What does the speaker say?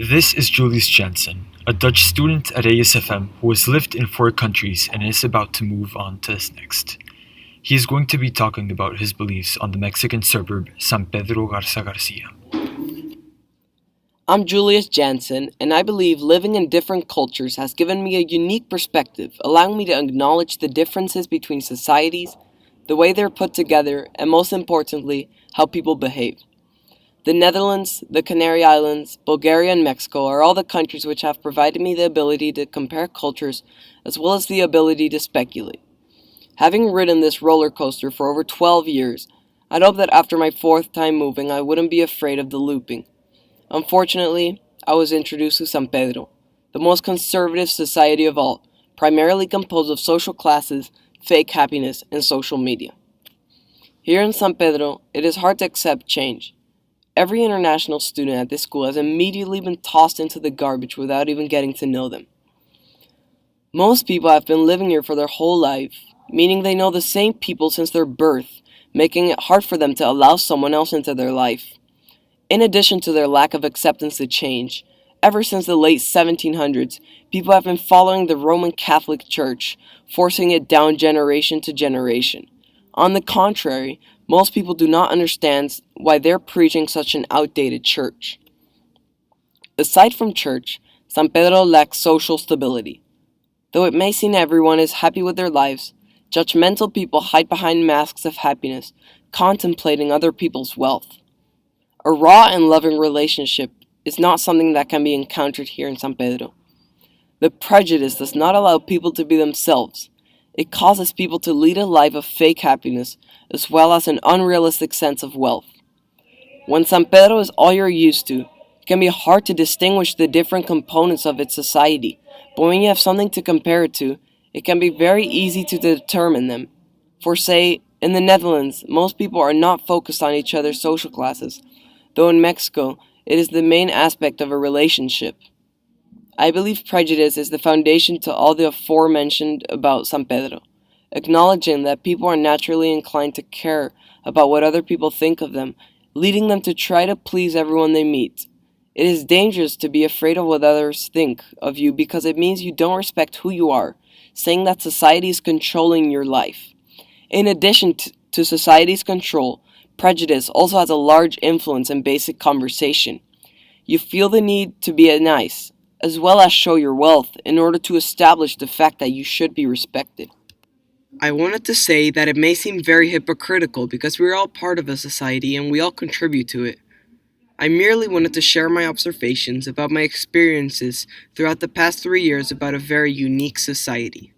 This is Julius Jansen, a Dutch student at ASFM who has lived in 4 countries and is about to move on to his next. He is going to be talking about his beliefs on the Mexican suburb San Pedro Garza Garcia. I'm Julius Jansen, and I believe living in different cultures has given me a unique perspective, allowing me to acknowledge the differences between societies, the way they're put together, and most importantly, how people behave. The Netherlands, the Canary Islands, Bulgaria, and Mexico are all the countries which have provided me the ability to compare cultures as well as the ability to speculate. Having ridden this roller coaster for over 12 years, I'd hope that after my fourth time moving, I wouldn't be afraid of the looping. Unfortunately, I was introduced to San Pedro, the most conservative society of all, primarily composed of social classes, fake happiness, and social media. Here in San Pedro, it is hard to accept change. Every international student at this school has immediately been tossed into the garbage without even getting to know them. Most people have been living here for their whole life, meaning they know the same people since their birth, making it hard for them to allow someone else into their life. In addition to their lack of acceptance to change, ever since the late 1700s, people have been following the Roman Catholic Church, forcing it down generation to generation. On the contrary, most people do not understand why they're preaching such an outdated church. Aside from church, San Pedro lacks social stability. Though it may seem everyone is happy with their lives, judgmental people hide behind masks of happiness, contemplating other people's wealth. A raw and loving relationship is not something that can be encountered here in San Pedro. The prejudice does not allow people to be themselves. It causes people to lead a life of fake happiness as well as an unrealistic sense of wealth. When San Pedro is all you're used to, it can be hard to distinguish the different components of its society, but when you have something to compare it to, it can be very easy to determine them. For say, in the Netherlands, most people are not focused on each other's social classes, though in Mexico, it is the main aspect of a relationship. I believe prejudice is the foundation to all the aforementioned about San Pedro, acknowledging that people are naturally inclined to care about what other people think of them, leading them to try to please everyone they meet. It is dangerous to be afraid of what others think of you because it means you don't respect who you are, saying that society is controlling your life. In addition to society's control, prejudice also has a large influence in basic conversation. You feel the need to be nice, as well as show your wealth, in order to establish the fact that you should be respected. I wanted to say that it may seem very hypocritical because we're all part of a society and we all contribute to it. I merely wanted to share my observations about my experiences throughout the past 3 years about a very unique society.